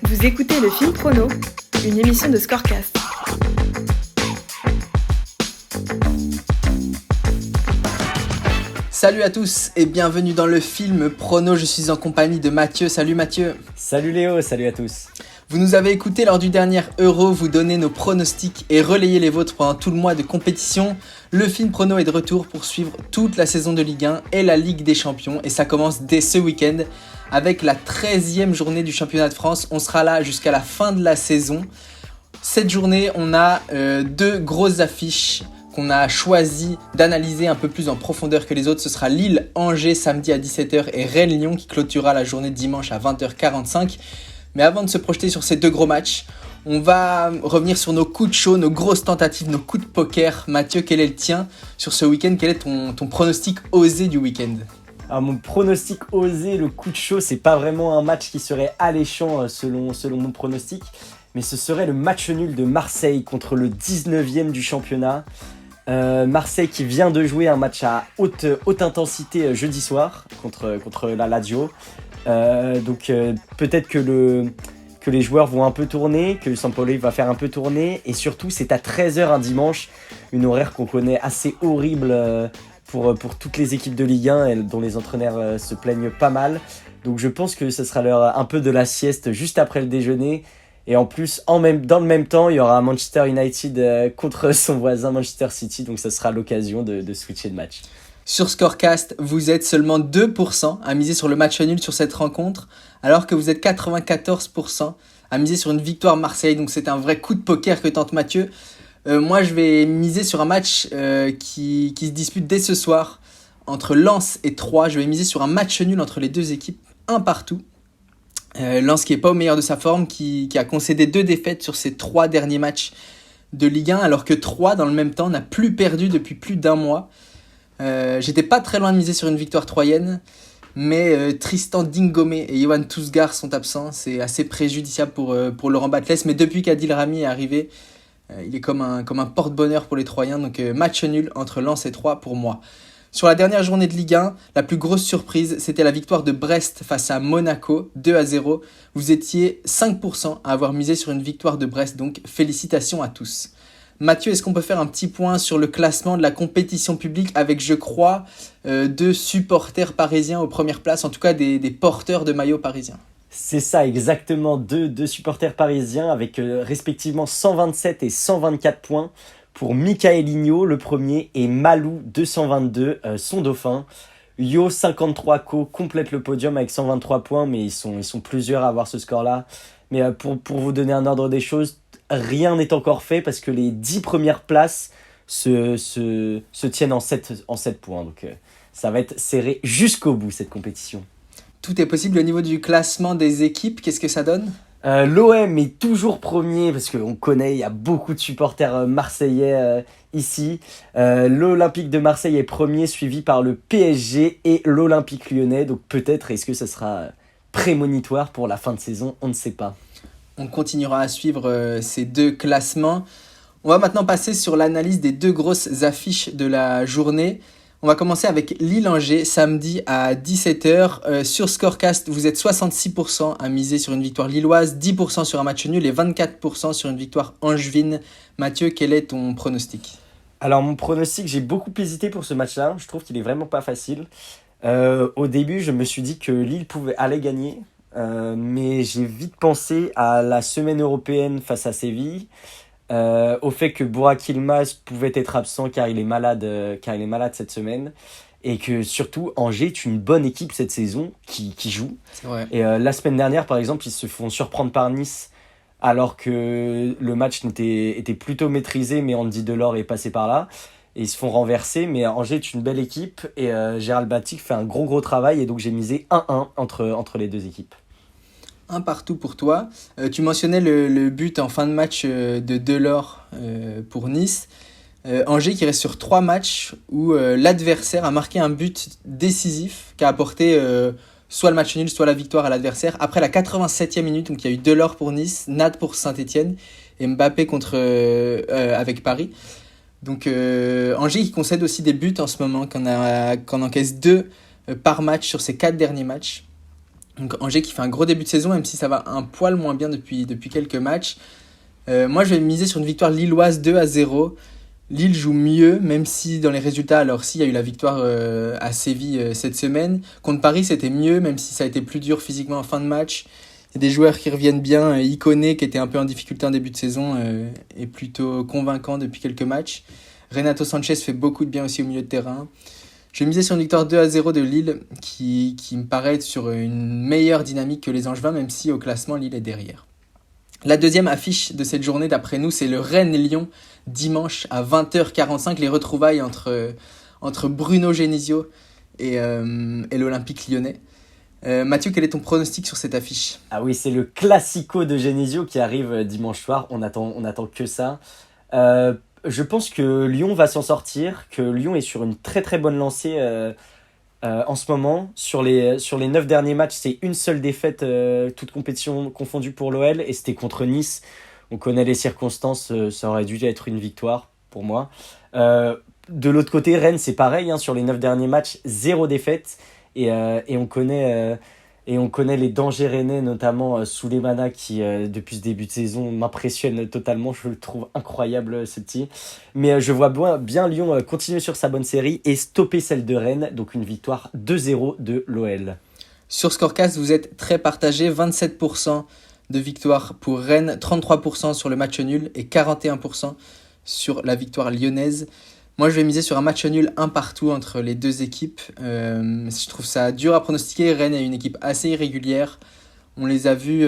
Vous écoutez le Film Prono, une émission de Scorecast. Salut à tous et bienvenue dans le Film Prono, je suis en compagnie de Mathieu. Salut Mathieu. Salut Léo, salut à tous. Vous nous avez écouté lors du dernier Euro, vous donnez nos pronostics et relayez les vôtres pendant tout le mois de compétition. Le Film Prono est de retour pour suivre toute la saison de Ligue 1 et la Ligue des Champions et ça commence dès ce week-end avec la 13e journée du championnat de France. On sera là jusqu'à la fin de la saison. Cette journée, on a deux grosses affiches qu'on a choisi d'analyser un peu plus en profondeur que les autres. Ce sera Lille-Angers samedi à 17h et Rennes-Lyon qui clôturera la journée de dimanche à 20h45. Mais avant de se projeter sur ces deux gros matchs, on va revenir sur nos coups de chaud, nos grosses tentatives, nos coups de poker. Mathieu, quel est le tien sur ce week-end? Quel est ton pronostic osé du week-end? Alors mon pronostic osé, le coup de chaud, c'est pas vraiment un match qui serait alléchant selon mon pronostic, mais ce serait le match nul de Marseille contre le 19e du championnat. Marseille qui vient de jouer un match à haute intensité jeudi soir contre la Lazio. Donc peut-être que les joueurs vont un peu tourner, que Sampaoli va faire un peu tourner, et surtout c'est à 13h un dimanche, une horaire qu'on connaît assez horrible pour toutes les équipes de Ligue 1 et dont les entraîneurs se plaignent pas mal. Donc je pense que ce sera l'heure un peu de la sieste juste après le déjeuner. Et en plus, dans le même temps, il y aura Manchester United contre son voisin Manchester City. Donc ça sera l'occasion de switcher de match. Sur Scorecast, vous êtes seulement 2% à miser sur le match nul sur cette rencontre, alors que vous êtes 94% à miser sur une victoire Marseille. Donc c'est un vrai coup de poker que tente Mathieu. Moi, je vais miser sur un match qui se dispute dès ce soir entre Lens et Troyes. Je vais miser sur un match nul entre les deux équipes, un partout. Lens qui n'est pas au meilleur de sa forme, qui a concédé 2 défaites sur ses 3 derniers matchs de Ligue 1, alors que Troyes, dans le même temps, n'a plus perdu depuis plus d'1 mois. J'étais pas très loin de miser sur une victoire troyenne, mais Tristan Dingomé et Yohan Tousgar sont absents. C'est assez préjudiciable pour Laurent Batles, mais depuis qu'Adil Rami est arrivé, il est comme un porte-bonheur pour les Troyens. Donc match nul entre Lens et Troyes pour moi. Sur la dernière journée de Ligue 1, la plus grosse surprise, c'était la victoire de Brest face à Monaco, 2-0. Vous étiez 5% à avoir misé sur une victoire de Brest, donc félicitations à tous. Mathieu, est-ce qu'on peut faire un petit point sur le classement de la compétition publique avec, je crois, 2 supporters parisiens aux premières places, en tout cas des porteurs de maillots parisiens? C'est ça, exactement, deux supporters parisiens avec respectivement 127 et 124 points pour Michaelinho, le premier, et Malou, 222, son dauphin. Yo, 53 complète le podium avec 123 points, mais ils sont plusieurs à avoir ce score-là. Mais pour vous donner un ordre des choses, rien n'est encore fait parce que les 10 premières places se tiennent en 7 points. Donc ça va être serré jusqu'au bout, cette compétition. Tout est possible au niveau du classement des équipes. Qu'est-ce que ça donne? L'OM est toujours premier parce qu'on connaît, il y a beaucoup de supporters marseillais ici. L'Olympique de Marseille est premier, suivi par le PSG et l'Olympique Lyonnais. Donc peut-être, est-ce que ça sera prémonitoire pour la fin de saison? On ne sait pas. On continuera à suivre ces deux classements. On va maintenant passer sur l'analyse des 2 grosses affiches de la journée. On va commencer avec Lille-Angers, samedi à 17h. Sur Scorecast, vous êtes 66% à miser sur une victoire lilloise, 10% sur un match nul et 24% sur une victoire angevine. Mathieu, quel est ton pronostic? Alors mon pronostic, j'ai beaucoup hésité pour ce match-là. Je trouve qu'il est vraiment pas facile. Au début, je me suis dit que Lille allait gagner. Mais j'ai vite pensé à la semaine européenne face à Séville, au fait que Burak Yilmaz pouvait être absent car il est malade cette semaine, et que surtout Angers est une bonne équipe cette saison qui joue. C'est vrai. Et la semaine dernière, par exemple, ils se font surprendre par Nice alors que le match était plutôt maîtrisé, mais Andy Delors est passé par là. Et ils se font renverser, mais Angers est une belle équipe et Gérald Batic fait un gros travail, et donc j'ai misé 1-1 entre les deux équipes. Un partout pour toi. Tu mentionnais le but en fin de match de Delors pour Nice. Angers qui reste sur 3 matchs où l'adversaire a marqué un but décisif qui a apporté soit le match nul, soit la victoire à l'adversaire. Après la 87e minute, donc il y a eu Delors pour Nice, Nad pour Saint-Etienne et Mbappé avec Paris. Donc Angers qui concède aussi des buts en ce moment, qu'on encaisse 2 par match sur ses 4 derniers matchs. Donc Angers qui fait un gros début de saison, même si ça va un poil moins bien depuis quelques matchs. Moi, je vais miser sur une victoire lilloise 2-0. Lille joue mieux, même si dans les résultats, alors s'il y a eu la victoire à Séville cette semaine. Contre Paris, c'était mieux, même si ça a été plus dur physiquement en fin de match. Il y a des joueurs qui reviennent bien. Iconé, qui était un peu en difficulté en début de saison, est plutôt convaincant depuis quelques matchs. Renato Sanchez fait beaucoup de bien aussi au milieu de terrain. Je vais miser sur une victoire 2-0 de Lille, qui me paraît être sur une meilleure dynamique que les Angevins, même si au classement, Lille est derrière. La deuxième affiche de cette journée, d'après nous, c'est le Rennes-Lyon, dimanche à 20h45, les retrouvailles entre Bruno Genesio et l'Olympique lyonnais. Mathieu, quel est ton pronostic sur cette affiche ? Ah oui, c'est le classico de Genesio qui arrive dimanche soir. On attend que ça. Je pense que Lyon va s'en sortir, que Lyon est sur une très très bonne lancée en ce moment. Sur les 9 derniers matchs, c'est une seule défaite, toute compétition confondue pour l'OL, et c'était contre Nice. On connaît les circonstances, ça aurait dû être une victoire pour moi. De l'autre côté, Rennes, c'est pareil, hein, sur les 9 derniers matchs, 0 défaite. Et on connaît les dangers rennais, notamment Souleymana qui, depuis ce début de saison, m'impressionne totalement. Je le trouve incroyable, ce petit. Mais je vois bien Lyon continuer sur sa bonne série et stopper celle de Rennes. Donc une victoire 2-0 de l'OL. Sur Scorecast, vous êtes très partagé. 27% de victoire pour Rennes, 33% sur le match nul et 41% sur la victoire lyonnaise. Moi, je vais miser sur un match nul un partout entre les deux équipes. Je trouve ça dur à pronostiquer. Rennes est une équipe assez irrégulière. On les a vus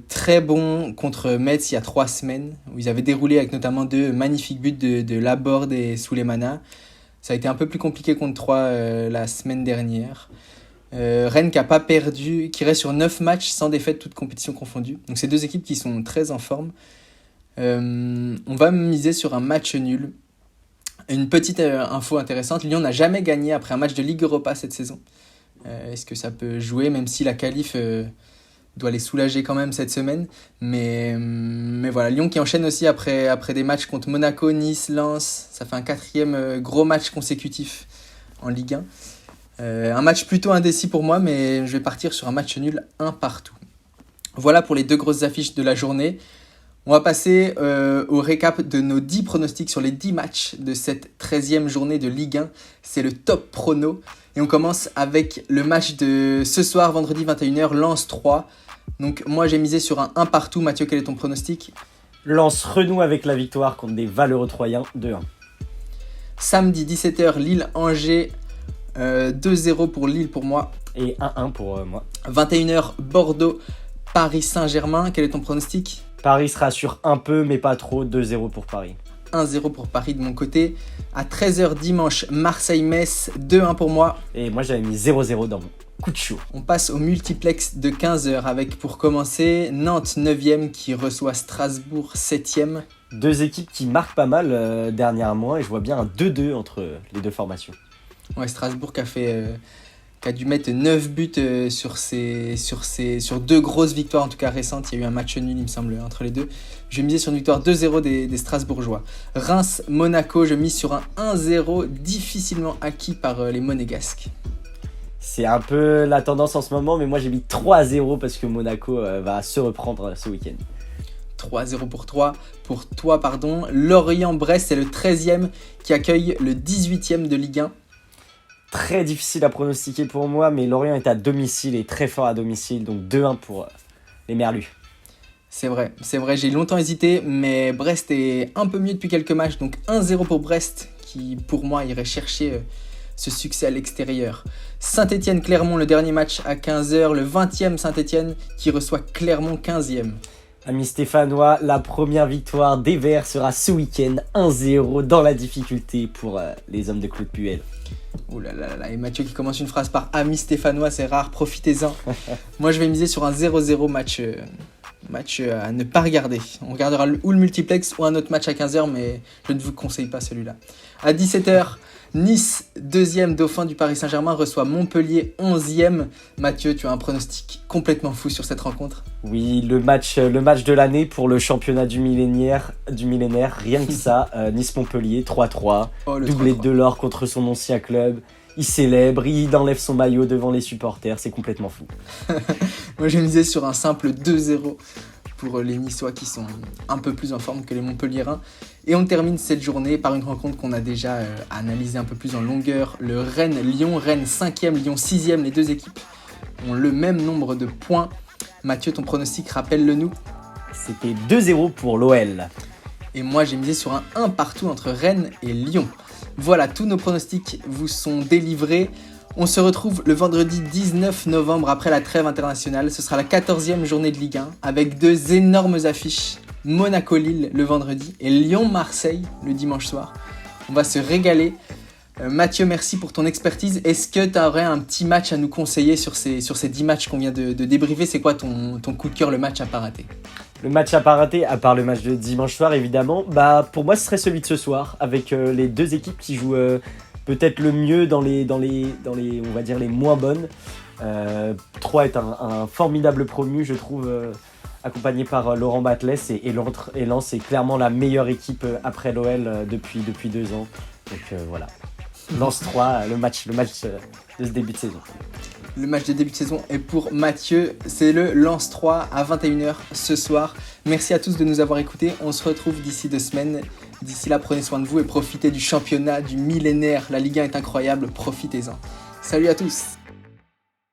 très bons contre Metz il y a 3 semaines, où ils avaient déroulé avec notamment 2 magnifiques buts de Laborde et Souleymana. Ça a été un peu plus compliqué contre 3 la semaine dernière. Rennes qui n'a pas perdu, qui reste sur 9 matchs sans défaite, toutes compétitions confondues. Donc c'est 2 équipes qui sont très en forme. On va miser sur un match nul. Une petite info intéressante, Lyon n'a jamais gagné après un match de Ligue Europa cette saison. Est-ce que ça peut jouer, même si la qualif doit les soulager quand même cette semaine. Mais voilà, Lyon qui enchaîne aussi après des matchs contre Monaco, Nice, Lens. Ça fait un 4e gros match consécutif en Ligue 1. Un match plutôt indécis pour moi, mais je vais partir sur un match nul un partout. Voilà pour les 2 grosses affiches de la journée. On va passer au récap de nos 10 pronostics sur les 10 matchs de cette 13e journée de Ligue 1. C'est le top prono. Et on commence avec le match de ce soir, vendredi 21h, Lens 3. Donc moi j'ai misé sur un 1 partout. Mathieu, quel est ton pronostic ? Lens renoue avec la victoire contre des valeureux Troyens, 2-1. Samedi 17h, Lille-Angers, 2-0 pour Lille pour moi. Et 1-1 pour moi. 21h, Bordeaux, Paris Saint-Germain. Quel est ton pronostic ? Paris se rassure un peu, mais pas trop. 2-0 pour Paris. 1-0 pour Paris de mon côté. À 13h dimanche, Marseille-Metz, 2-1 pour moi. Et moi, j'avais mis 0-0 dans mon coup de chaud. On passe au multiplex de 15h avec, pour commencer, Nantes 9e qui reçoit Strasbourg 7e. 2 équipes qui marquent pas mal dernièrement, et je vois bien un 2-2 entre les 2 formations. Ouais, Strasbourg qui a dû mettre 9 buts sur 2 grosses victoires, en tout cas récentes. Il y a eu un match nul, il me semble, entre les deux. Je vais miser sur une victoire 2-0 des Strasbourgeois. Reims-Monaco, je mise sur un 1-0 difficilement acquis par les Monégasques. C'est un peu la tendance en ce moment, mais moi j'ai mis 3-0 parce que Monaco va se reprendre ce week-end. 3-0 pour toi. Lorient-Brest, c'est le 13e qui accueille le 18e de Ligue 1. Très difficile à pronostiquer pour moi, mais Lorient est à domicile et très fort à domicile, donc 2-1 pour les Merlus. C'est vrai, j'ai longtemps hésité, mais Brest est un peu mieux depuis quelques matchs, donc 1-0 pour Brest, qui pour moi irait chercher ce succès à l'extérieur. Saint-Étienne-Clermont, le dernier match à 15h, le 20e Saint-Étienne qui reçoit Clermont 15e. Amis stéphanois, la première victoire des Verts sera ce week-end, 1-0 dans la difficulté pour les hommes de Claude Puel. Ouh là là là, et Mathieu qui commence une phrase par amis stéphanois, c'est rare, profitez-en. Moi je vais miser sur un 0-0 match à ne pas regarder. On regardera ou le multiplex ou un autre match à 15h, mais je ne vous conseille pas celui-là. À 17h, Nice, 2e dauphin du Paris Saint-Germain, reçoit Montpellier, 11e. Mathieu, tu as un pronostic complètement fou sur cette rencontre. Oui, le match de l'année pour le championnat du millénaire, rien que ça. Nice-Montpellier, 3-3, doublé de Delors contre son ancien club. il célèbre, il enlève son maillot devant les supporters, c'est complètement fou. Moi, je misais sur un simple 2-0 pour les Niçois qui sont un peu plus en forme que les Montpelliérains. Et on termine cette journée par une rencontre qu'on a déjà analysée un peu plus en longueur. Le Rennes-Lyon, Rennes 5e, Lyon 6e, les deux équipes ont le même nombre de points. Mathieu, ton pronostic, rappelle-le nous. C'était 2-0 pour l'OL. Et moi, j'ai misé sur un 1 partout entre Rennes et Lyon. Voilà, tous nos pronostics vous sont délivrés. On se retrouve le vendredi 19 novembre après la trêve internationale. Ce sera la 14e journée de Ligue 1 avec deux énormes affiches. Monaco-Lille le vendredi et Lyon-Marseille le dimanche soir. On va se régaler. Mathieu, merci pour ton expertise. Est-ce que tu aurais un petit match à nous conseiller sur ces 10 matchs qu'on vient de débriefer? C'est quoi ton coup de cœur, le match à pas rater? Le match à pas rater, à part le match de dimanche soir évidemment, pour moi ce serait celui de ce soir, avec les deux équipes qui jouent peut-être le mieux dans les on va dire les moins bonnes. Troyes est un formidable promu, je trouve, accompagné par Laurent Batles, et Lens est clairement la meilleure équipe après l'OL depuis 2 ans. Donc voilà. Lens 3, le match de ce début de saison. Le match de début de saison est pour Mathieu. C'est le Lens 3 à 21h ce soir. Merci à tous de nous avoir écoutés. On se retrouve d'ici 2 semaines. D'ici là, prenez soin de vous et profitez du championnat, du millénaire. La Ligue 1 est incroyable, profitez-en. Salut à tous!